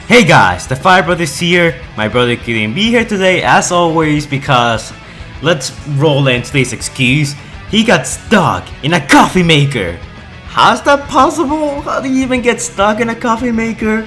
Hey guys, the Fire Brothers here. My brother couldn't be here today as always because let's roll into today's excuse. He got stuck in a coffee maker. How's that possible? How do you even get stuck in a coffee maker?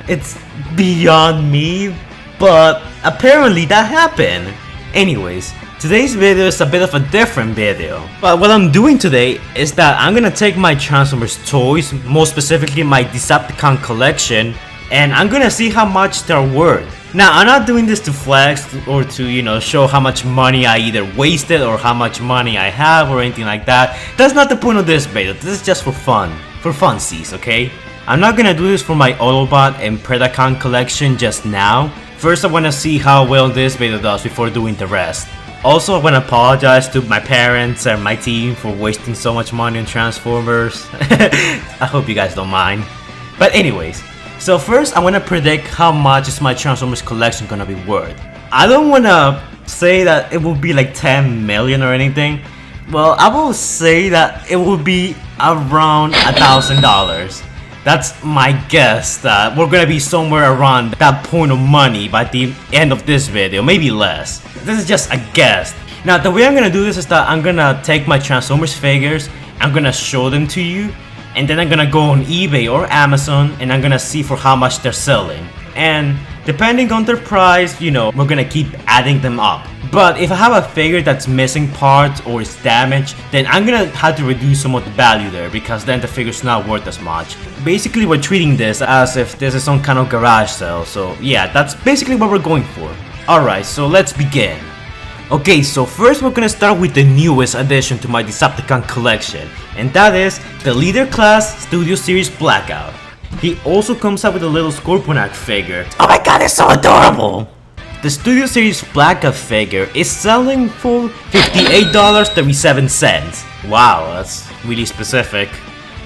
It's beyond me, but apparently that happened. Anyways, today's video is a bit of a different video. But what I'm doing today is that I'm gonna take my Transformers toys, more specifically my Decepticon collection, and I'm gonna see how much they're worth. Now, I'm not doing this to flex or to, show how much money I either wasted or how much money I have or anything like that. That's not the point of this video. This is just for fun. For funsies, okay? I'm not gonna do this for my Autobot and Predacon collection just now. First, I wanna see how well this video does before doing the rest. Also, I wanna apologize to my parents and my team for wasting so much money on Transformers. I hope you guys don't mind. But anyways. So first, I want to predict how much is my Transformers collection gonna be worth. I don't want to say that it will be like 10 million or anything. Well, I will say that it will be around $1,000. That's my guess that we're gonna be somewhere around that point of money by the end of this video, maybe less. This is just a guess. Now, the way I'm gonna do this is that I'm gonna take my Transformers figures, I'm gonna show them to you, and then I'm gonna go on eBay or Amazon and I'm gonna see for how much they're selling. And depending on their price, we're gonna keep adding them up. But if I have a figure that's missing parts or is damaged, then I'm gonna have to reduce some of the value there because then the figure's not worth as much. Basically, we're treating this as if this is some kind of garage sale. So yeah, that's basically what we're going for. Alright, so let's begin. Okay, so first we're gonna start with the newest addition to my Decepticon collection, and that is the Leader Class Studio Series Blackout. He also comes out with a little Scorponok figure. Oh my god, it's so adorable! The Studio Series Blackout figure is selling for $58.37. Wow, that's really specific.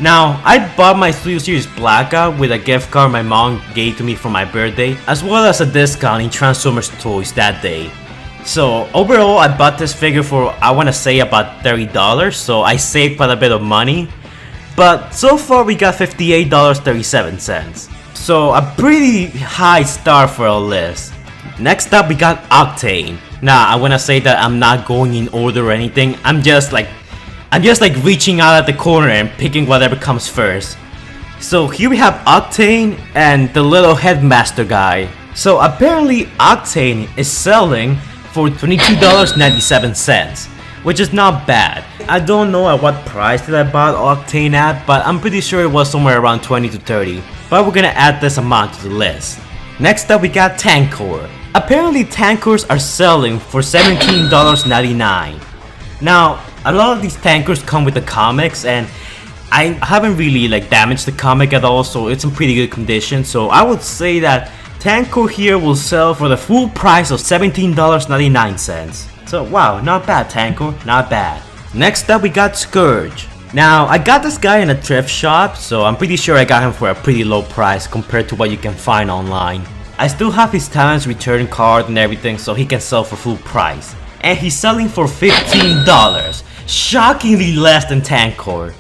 Now, I bought my Studio Series Blackout with a gift card my mom gave to me for my birthday, as well as a discount in Transformers toys that day. So overall, I bought this figure for, I want to say, about $30, so I saved quite a bit of money. But so far we got $58.37, so a pretty high start for our list. Next up we got Octane. Now I want to say that I'm not going in order or anything, I'm just like reaching out at the corner and picking whatever comes first. So here we have Octane and the little headmaster guy. So apparently Octane is selling for $22.97, which is not bad. I don't know at what price did I buy Octane at, but I'm pretty sure it was somewhere around 20 to 30. But we're gonna add this amount to the list. Next up we got Tankor. Apparently Tankors are selling for $17.99. Now, a lot of these Tankors come with the comics, and I haven't really damaged the comic at all, so it's in pretty good condition. So I would say that Tankor here will sell for the full price of $17.99. So wow, not bad Tankor, not bad. Next up we got Scourge. Now I got this guy in a thrift shop, so I'm pretty sure I got him for a pretty low price compared to what you can find online. I still have his talents return card and everything, so he can sell for full price. And he's selling for $15, shockingly less than Tankor.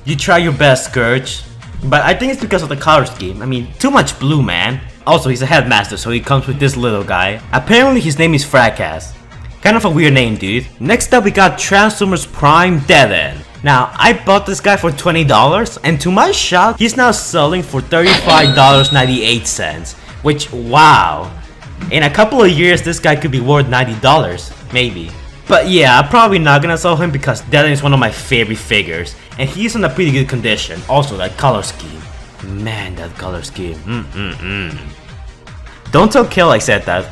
You try your best, Scourge. But I think it's because of the color scheme. I mean, too much blue, man. Also, he's a headmaster, so he comes with this little guy. Apparently, his name is Fracas. Kind of a weird name, dude. Next up, we got Transformers Prime Dead End. Now, I bought this guy for $20, and to my shock, he's now selling for $35.98. Which, wow. In a couple of years, this guy could be worth $90, maybe. But yeah, I'm probably not gonna sell him because Dead End is one of my favorite figures. And he's in a pretty good condition. Also, that color scheme. Man, that color scheme. Don't tell Kill I said that.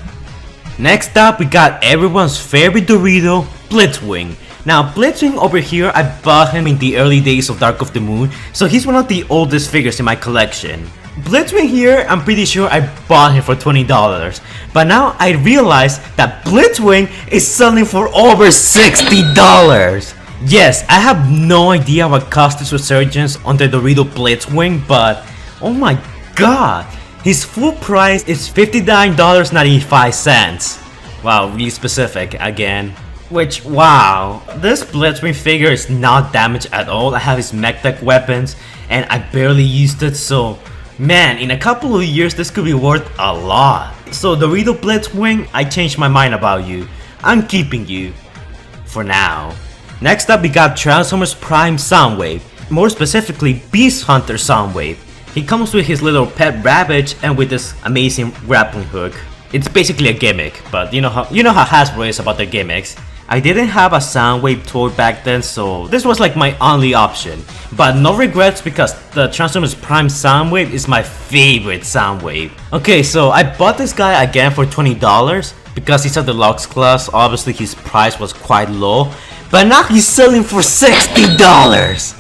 Next up, we got everyone's favorite Dorito, Blitzwing. Now, Blitzwing over here, I bought him in the early days of Dark of the Moon, so he's one of the oldest figures in my collection. Blitzwing here, I'm pretty sure I bought him for $20, but now I realize that Blitzwing is selling for over $60. Yes, I have no idea what caused this resurgence on the Dorito Blitzwing, but oh my god, his full price is $59.95. Wow, really specific again. Which, wow, this Blitzwing figure is not damaged at all. I have his mech tech weapons and I barely used it, so Man, in a couple of years this could be worth a lot. So Dorito Blitzwing, I changed my mind about you. I'm keeping you. For now. Next up we got Transformers Prime Soundwave. More specifically Beast Hunter Soundwave. He comes with his little pet rabbit and with this amazing grappling hook. It's basically a gimmick, but you know how Hasbro is about their gimmicks. I didn't have a Soundwave toy back then, so this was like my only option. But no regrets because the Transformers Prime Soundwave is my favorite Soundwave. Okay, so I bought this guy again for $20 because he's a deluxe class. Obviously his price was quite low, but now he's selling for $60.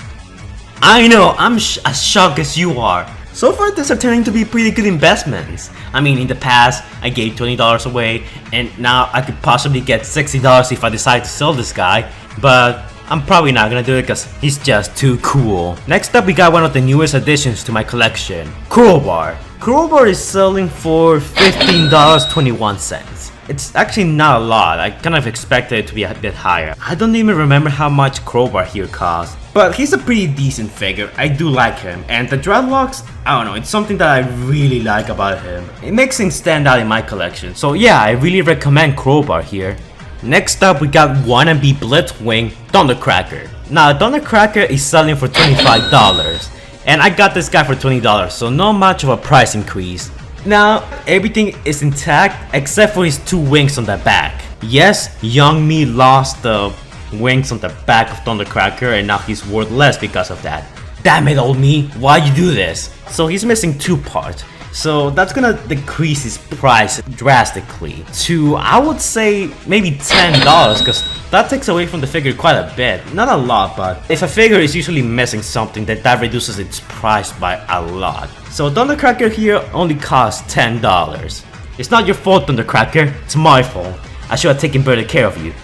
I know, I'm as shocked as you are. So far these are turning to be pretty good investments. I mean, in the past I gave $20 away and now I could possibly get $60 if I decide to sell this guy, but I'm probably not gonna do it because he's just too cool. Next up we got one of the newest additions to my collection, Crowbar. Crowbar is selling for $15.21. It's actually not a lot. I kind of expected it to be a bit higher. I don't even remember how much Crowbar here cost, but he's a pretty decent figure. I do like him, and the dreadlocks, I don't know, it's something that I really like about him. It makes him stand out in my collection, so yeah, I really recommend Crowbar here. Next up we got Wannabe Blitzwing Thundercracker. Now Thundercracker is selling for $25, and I got this guy for $20, so not much of a price increase. Now, everything is intact except for his two wings on the back. Yes, young me lost the wings on the back of Thundercracker and now he's worth less because of that. Damn it, old me, why you do this? So he's missing two parts. So that's gonna decrease his price drastically to, I would say, maybe $10, because that takes away from the figure quite a bit. Not a lot, but if a figure is usually missing something, that reduces its price by a lot. So Thundercracker here only costs $10. It's not your fault, Thundercracker, it's my fault. I should have taken better care of you.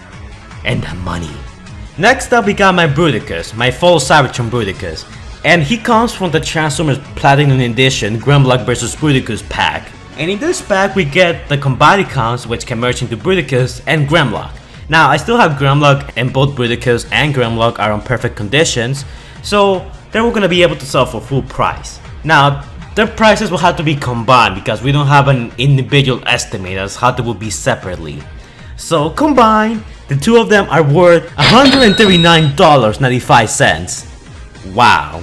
And the money. Next up we got my Bruticus, my full Cybertron Bruticus. And he comes from the Transformers Platinum Edition Grimlock vs Bruticus pack. And in this pack we get the Combaticons, which can merge into Bruticus and Grimlock. Now I still have Grimlock and both Bruticus and Grimlock are on perfect conditions, so they were gonna be able to sell for full price. Now their prices will have to be combined because we don't have an individual estimate as how they will be separately. So combined, the two of them are worth $139.95. Wow.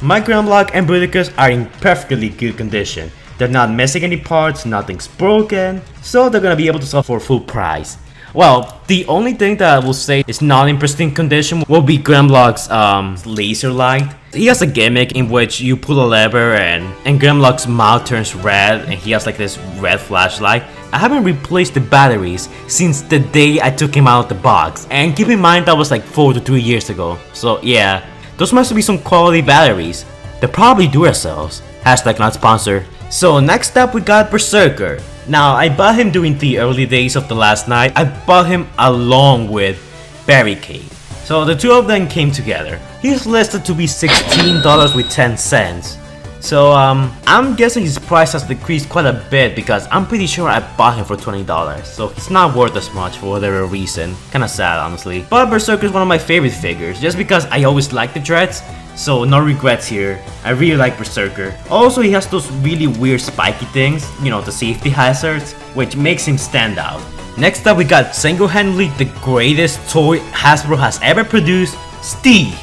My Grimlock and Bruticus are in perfectly good condition. They're not missing any parts, nothing's broken, so they're gonna be able to sell for full price. Well, the only thing that I will say is not in pristine condition will be Grimlock's laser light. He has a gimmick in which you pull a lever and Grimlock's mouth turns red and he has like this red flashlight. I haven't replaced the batteries since the day I took him out of the box, and keep in mind that was like 4 to 3 years ago, so yeah. Those must be some quality batteries. They're probably Duracells. Hashtag not sponsored. So next up we got Berserker. Now I bought him during the early days of the last night. I bought him along with Barricade. So the two of them came together. He's listed to be $16.10. So I'm guessing his price has decreased quite a bit because I'm pretty sure I bought him for $20. So he's not worth as much for whatever reason. Kinda sad honestly. But Berserker is one of my favorite figures just because I always like the dreads. So no regrets here. I really like Berserker. Also he has those really weird spiky things, you know, the safety hazards, which makes him stand out. Next up we got single-handedly the greatest toy Hasbro has ever produced, Steve.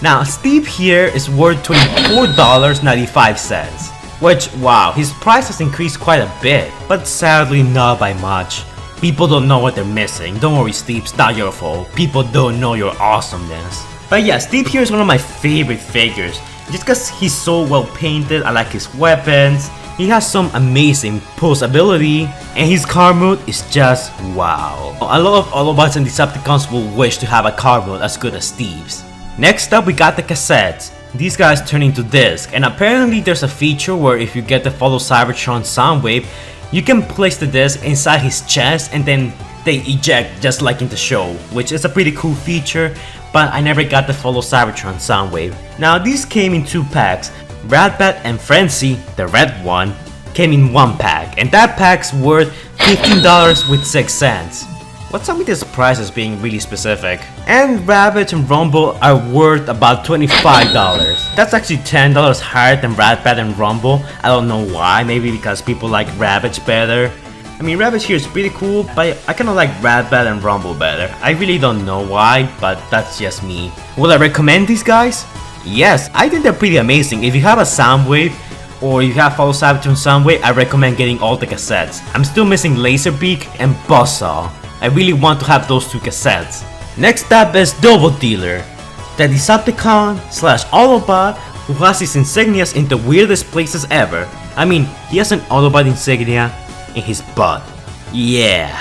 Now Steve here is worth $24.95, which wow, his price has increased quite a bit, but sadly not by much. People don't know what they're missing. Don't worry Steve, it's not your fault. People don't know your awesomeness. But yeah, Steve here is one of my favorite figures, just because he's so well painted. I like his weapons, he has some amazing pulse ability, and his car mode is just wow. A lot of Autobots and Decepticons will wish to have a car mode as good as Steve's. Next up we got the cassettes. These guys turn into disc, and apparently there's a feature where if you get the follow Cybertron Soundwave, you can place the disc inside his chest and then they eject just like in the show, which is a pretty cool feature, but I never got the follow Cybertron Soundwave. Now these came in 2 packs. Ratbat and Frenzy, the red one, came in 1 pack, and that pack's worth $15.06. What's up with this prices being really specific? And Rabbit and Rumble are worth about $25. That's actually $10 higher than Ratbat and Rumble. I don't know why, maybe because people like Ravage better. I mean, Ravage here is pretty cool, but I kinda like Ratbat and Rumble better. I really don't know why, but that's just me. Will I recommend these guys? Yes, I think they're pretty amazing. If you have a Soundwave, or you have Follow Savage on Soundwave, I recommend getting all the cassettes. I'm still missing Laserbeak and Buzzsaw. I really want to have those 2 cassettes. Next up is Doubledealer, the Decepticon / Autobot who has his insignias in the weirdest places ever. I mean, he has an Autobot insignia in his butt. Yeah,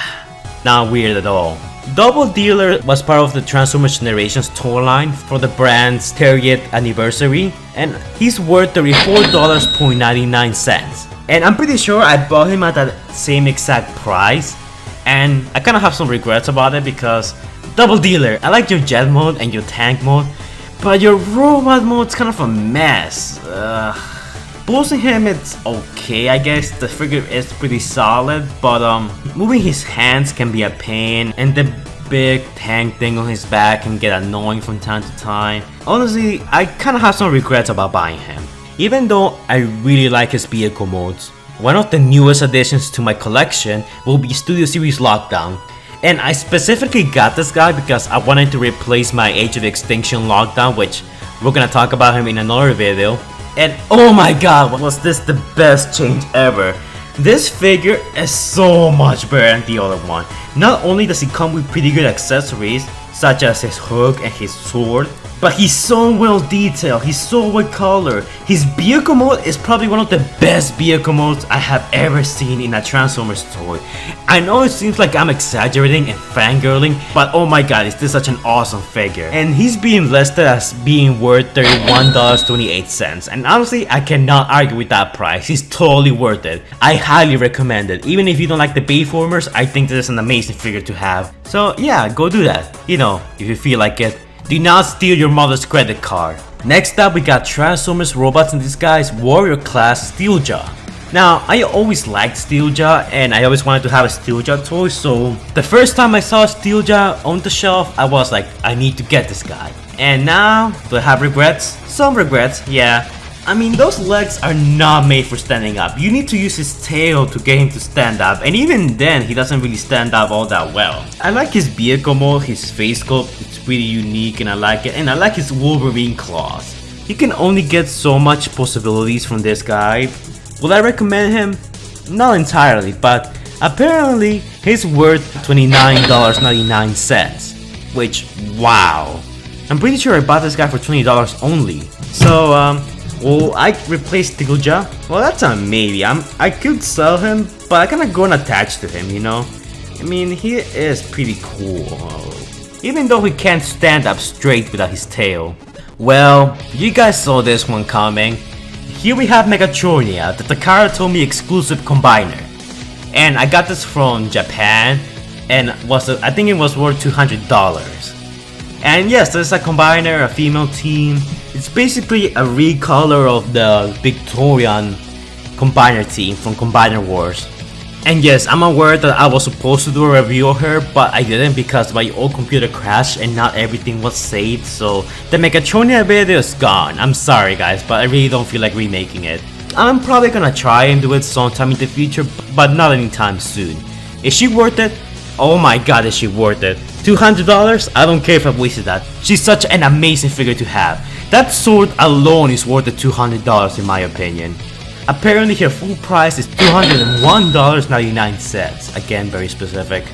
not weird at all. Doubledealer was part of the Transformers Generations toy line for the brand's 30th anniversary, and he's worth $34.99. And I'm pretty sure I bought him at that same exact price, and I kinda have some regrets about it because Doubledealer, I like your jet mode and your tank mode, but your robot mode's kind of a mess. Boosting him, it's okay, I guess. The figure is pretty solid, but moving his hands can be a pain, and the big tank thing on his back can get annoying from time to time. Honestly, I kinda have some regrets about buying him, even though I really like his vehicle modes. One of the newest additions to my collection will be Studio Series Lockdown, and I specifically got this guy because I wanted to replace my Age of Extinction Lockdown, which we're gonna talk about him in another video. And oh my god, was this the best change ever. This figure is so much better than the other one. Not only does he come with pretty good accessories, such as his hook and his sword, but he's so well detailed, he's so well colored. His vehicle mode is probably one of the best vehicle modes I have ever seen in a Transformers toy. I know it seems like I'm exaggerating and fangirling, but oh my god, is this such an awesome figure. And he's being listed as being worth $31.28, and honestly, I cannot argue with that price. He's totally worth it. I highly recommend it. Even if you don't like the Bayformers, I think this is an amazing figure to have. So yeah, go do that, you know, if you feel like it. Do not steal your mother's credit card. Next up, we got Transformers Robots in Disguise Warrior Class Steeljaw. Now, I always liked Steeljaw and I always wanted to have a Steeljaw toy, so the first time I saw Steeljaw on the shelf, I was like, I need to get this guy. And now, do I have regrets? Some regrets, yeah. I mean, those legs are not made for standing up. You need to use his tail to get him to stand up, and even then, he doesn't really stand up all that well. I like his vehicle mode, his face sculpt, it's pretty unique and I like it, and I like his Wolverine claws. You can only get so much possibilities from this guy. Would I recommend him? Not entirely, but apparently, he's worth $29.99, which, wow. I'm pretty sure I bought this guy for $20 only. So, will I replace Steeljaw? Well, that's a maybe. I could sell him, but I kinda gonna attach to him, you know? I mean, he is pretty cool. Even though he can't stand up straight without his tail. Well, you guys saw this one coming. Here we have Megatronia, the Takara Tomy exclusive combiner. And I got this from Japan, and I think it was worth $200. And yes, there's a combiner, a female team. It's basically a recolor of the Victorian combiner team from Combiner Wars. And yes, I'm aware that I was supposed to do a review of her, but I didn't because my old computer crashed and not everything was saved, so the Megatronia video is gone. I'm sorry guys, but I really don't feel like remaking it. I'm probably gonna try and do it sometime in the future, but not anytime soon. Is she worth it? Oh my god, is she worth it? $200? I don't care if I wasted that. She's such an amazing figure to have. That sword alone is worth the $200 in my opinion. Apparently her full price is $201.99, again very specific.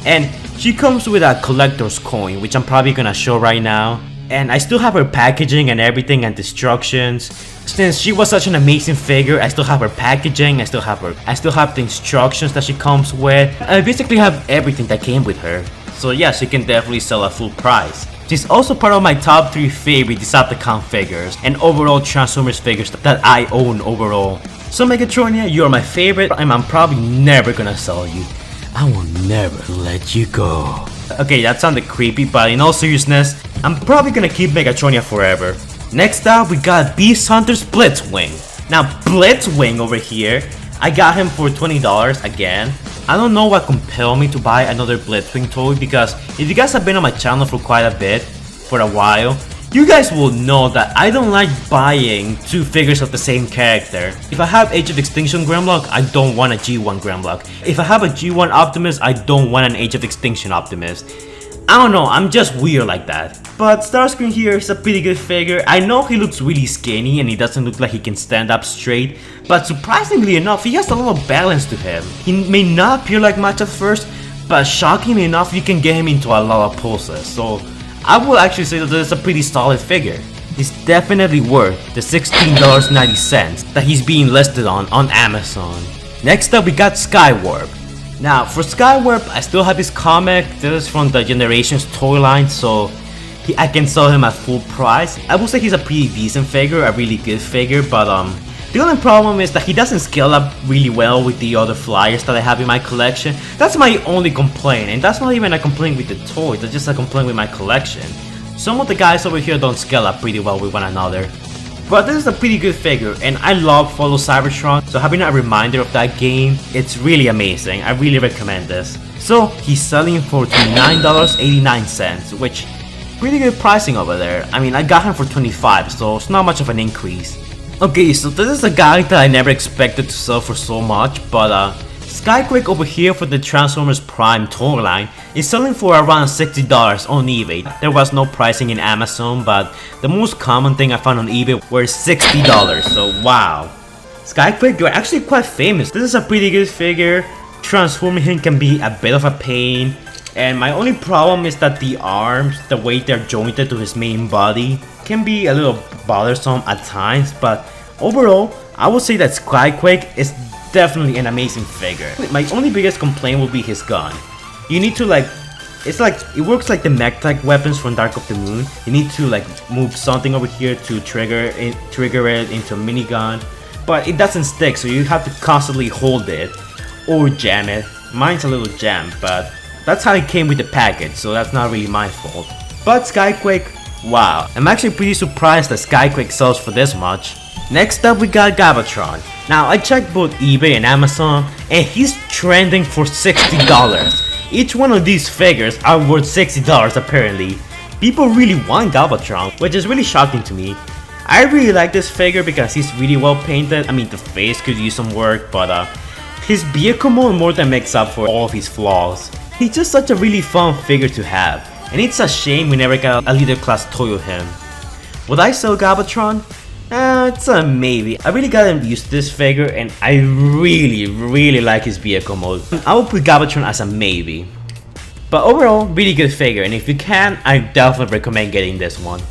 And she comes with a collector's coin, which I'm probably gonna show right now. And I still have her packaging and everything and instructions. Since she was such an amazing figure, I still have her packaging, I still have the instructions that she comes with. I basically have everything that came with her. So yeah, she can definitely sell at full price. She's also part of my top 3 favorite Decepticon figures and overall Transformers figures that I own overall. So Megatronia, you are my favorite and I'm probably never gonna sell you. I will never let you go. Okay, that sounded creepy, but in all seriousness, I'm probably gonna keep Megatronia forever. Next up, we got Beast Hunter's Blitzwing. Now Blitzwing over here, I got him for $20 again. I don't know what compelled me to buy another Blitzwing toy because if you guys have been on my channel for quite a bit, for a while, You guys will know that I don't like buying two figures of the same character. If I have Age of Extinction Grimlock, I don't want a G1 Grimlock. If I have a G1 Optimus, I don't want an Age of Extinction Optimus. I don't know, I'm just weird like that. But Starscream here is a pretty good figure. I know he looks really skinny and he doesn't look like he can stand up straight, but surprisingly enough, he has a lot of balance to him. He may not appear like much at first, but shockingly enough, you can get him into a lot of poses. So I will actually say that this is a pretty solid figure. He's definitely worth the $16.90 that he's being listed on Amazon. Next up we got Skywarp. Now for Skywarp, I still have his comic. This is from the Generations toy line, so I can sell him at full price. I will say he's a pretty decent figure, a really good figure, but the only problem is that he doesn't scale up really well with the other flyers that I have in my collection. That's my only complaint, and that's not even a complaint with the toys, that's just a complaint with my collection. Some of the guys over here don't scale up pretty well with one another. But this is a pretty good figure, and I love Follow Cybertron, so having a reminder of that game, it's really amazing. I really recommend this. So he's selling for $29.89, which pretty good pricing over there. I mean, I got him for $25, so it's not much of an increase. Okay, so this is a guy that I never expected to sell for so much, but Skyquake over here for the Transformers Prime toy line is selling for around $60 on eBay. There was no pricing in Amazon, but the most common thing I found on eBay were $60, so wow. Skyquake, you're actually quite famous. This is a pretty good figure. Transforming him can be a bit of a pain, and my only problem is that the arms, the way they're jointed to his main body, can be a little bothersome at times, but overall, I would say that Skyquake is definitely an amazing figure. My only biggest complaint will be his gun. You need to it works like the mech-type weapons from Dark of the Moon. You need to move something over here to trigger it into a minigun, but it doesn't stick, so you have to constantly hold it or jam it. Mine's a little jammed, but that's how it came with the package, so that's not really my fault. But Skyquake, wow, I'm actually pretty surprised that Skyquake sells for this much. Next up we got Galvatron. Now I checked both eBay and Amazon, and he's trending for $60. Each one of these figures are worth $60 apparently. People really want Galvatron, which is really shocking to me. I really like this figure because he's really well painted. I mean, the face could use some work, but his vehicle mode more than makes up for all of his flaws. He's just such a really fun figure to have, and it's a shame we never got a leader class toy of him. Would I sell Galvatron? It's a maybe. I really got used to this figure, and I really like his vehicle mode. I will put Galvatron as a maybe. But overall, really good figure, and if you can, I definitely recommend getting this one.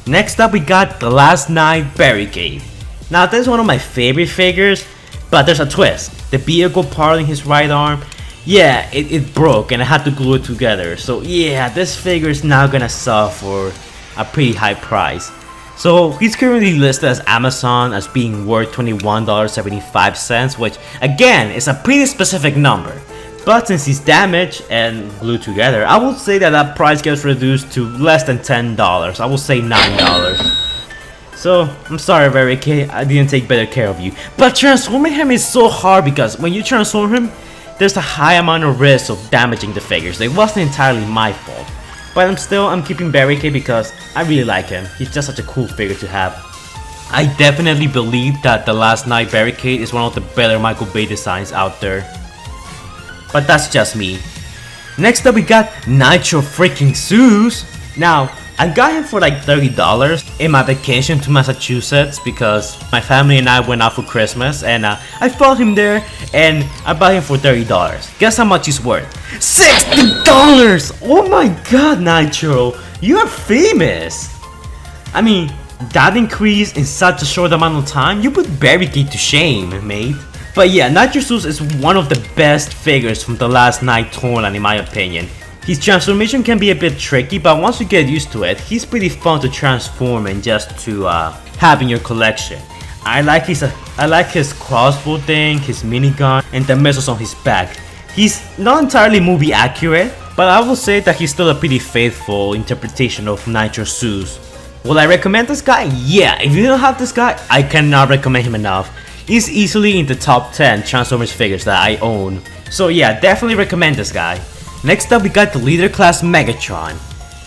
Next up we got the Last Night Barricade. Now this is one of my favorite figures, but there's a twist. The vehicle part in his right arm, yeah, it broke and I had to glue it together. So yeah, this figure is now gonna sell for a pretty high price. So he's currently listed as Amazon as being worth $21.75, which again is a pretty specific number. But since he's damaged and glued together, I would say that price gets reduced to less than $10. I will say $9. So I'm sorry, Vehicon, I didn't take better care of you. But transforming him is so hard because when you transform him, there's a high amount of risk of damaging the figures. It wasn't entirely my fault. But I'm keeping Vehicon because I really like him. He's just such a cool figure to have. I definitely believe that the Last Night Barricade is one of the better Michael Bay designs out there. But that's just me. Next up we got Nitro freaking Zeus. Now, I got him for like $30 in my vacation to Massachusetts because my family and I went out for Christmas, and I found him there and I bought him for $30. Guess how much he's worth? $60! Oh my god, Nitro, you are famous! I mean, that increase in such a short amount of time, you put Barricade to shame, mate. But yeah, Nitro Zeus is one of the best figures from the Last Night tournament in my opinion. His transformation can be a bit tricky, but once you get used to it, he's pretty fun to transform and just to have in your collection. I like his crossbow thing, his minigun, and the missiles on his back. He's not entirely movie accurate, but I will say that he's still a pretty faithful interpretation of Nitro Zeus. Will I recommend this guy? Yeah, if you don't have this guy, I cannot recommend him enough. He's easily in the top 10 Transformers figures that I own. So yeah, definitely recommend this guy. Next up we got the Leader Class Megatron.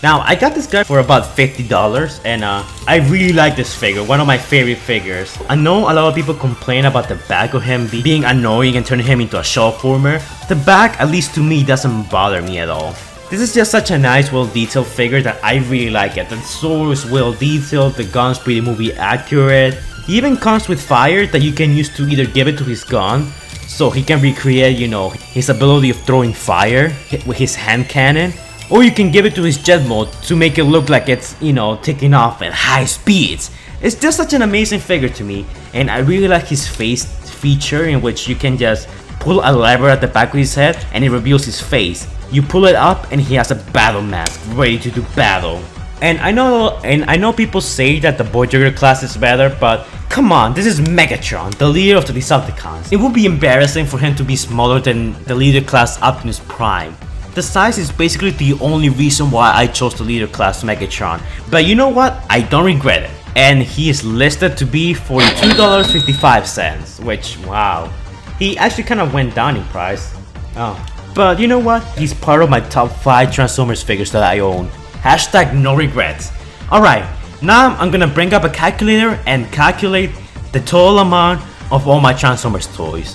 Now, I got this guy for about $50 and I really like this figure, one of my favorite figures. I know a lot of people complain about the back of him being annoying and turning him into a shell former. The back, at least to me, doesn't bother me at all. This is just such a nice, well-detailed figure that I really like it. The sword is well-detailed, the gun's pretty movie accurate. He even comes with fire that you can use to either give it to his gun, so he can recreate, you know, his ability of throwing fire with his hand cannon. Or you can give it to his jet mode to make it look like it's, you know, taking off at high speeds. It's just such an amazing figure to me, and I really like his face feature in which you can just pull a lever at the back of his head and it reveals his face. You pull it up and he has a battle mask ready to do battle. And I know people say that the Voyager class is better, but come on, this is Megatron, the leader of the Decepticons. It would be embarrassing for him to be smaller than the leader class Optimus Prime. The size is basically the only reason why I chose the leader class Megatron. But you know what? I don't regret it. And he is listed to be $42.55, which, wow. He actually kind of went down in price. Oh. But you know what? He's part of my top 5 Transformers figures that I own. Hashtag no regrets. Alright, now I'm gonna bring up a calculator and calculate the total amount of all my Transformers toys.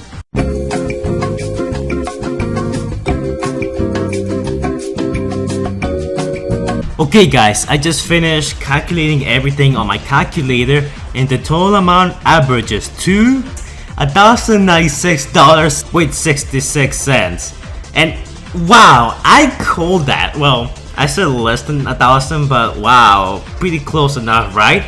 Okay guys, I just finished calculating everything on my calculator and the total amount averages to $1,096.66. And wow, I called that. Well, I said less than 1,000, but wow, pretty close enough, right?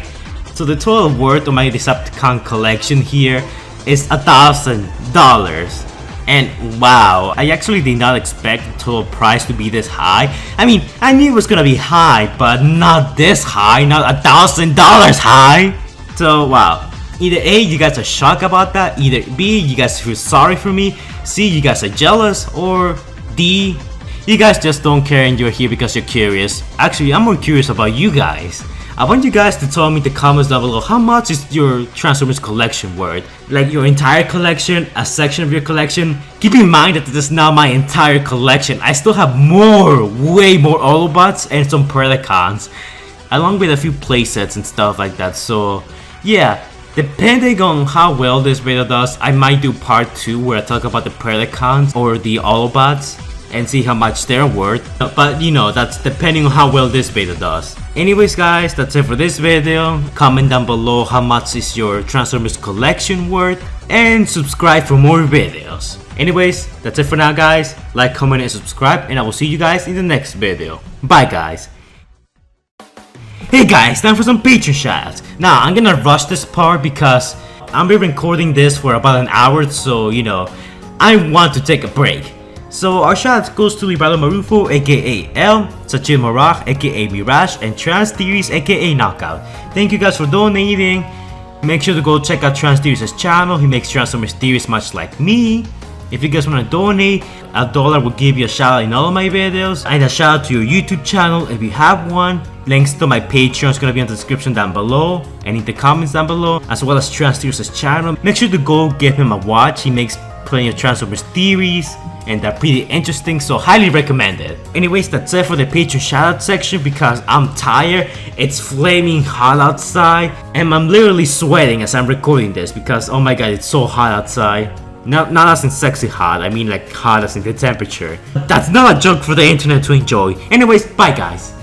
So the total worth of my Decepticon collection here is $1,000. And wow, I actually did not expect the total price to be this high. I mean, I knew it was gonna be high, but not this high, not $1,000 high. So wow, either A, you guys are shocked about that, either B, you guys feel sorry for me, C, you guys are jealous, or D, you guys just don't care and you're here because you're curious. Actually, I'm more curious about you guys. I want you guys to tell me in the comments down below how much is your Transformers collection worth. Like your entire collection, a section of your collection. Keep in mind that this is not my entire collection. I still have more, way more Autobots and some Predacons, along with a few playsets and stuff like that. So yeah, depending on how well this video does, I might do part 2 where I talk about the Predacons or the Autobots and see how much they're worth. But you know, that's depending on how well this beta does. Anyways guys, that's it for this video. Comment down below how much is your Transformers collection worth, and subscribe for more videos. Anyways, that's it for now guys. Like, comment and subscribe, and I will see you guys in the next video. Bye guys. Hey guys, time for some Patreon shoutouts. Now I'm gonna rush this part because I've been recording this for about an hour, so you know, I want to take a break. So our shout goes to Librado Marufo aka L, Sachil Marach aka Mirage, and Trans Theories aka Knockout. Thank you guys for donating. Make sure to go check out Trans Theories' channel. He makes Transformers theories much like me. If you guys want to donate, $1 will give you a shout out in all of my videos, and a shout out to your YouTube channel if you have one. Links to my Patreon is going to be in the description down below and in the comments down below, as well as Trans Theories' channel. Make sure to go give him a watch. He makes plenty of Transformers theories and they're pretty interesting, so highly recommend it. Anyways, that's it for the Patreon shoutout section because I'm tired. It's flaming hot outside and I'm literally sweating as I'm recording this because oh my god, it's so hot outside. Not as in sexy hot, I mean like hot as in the temperature. That's not a joke for the internet to enjoy. Anyways, bye guys.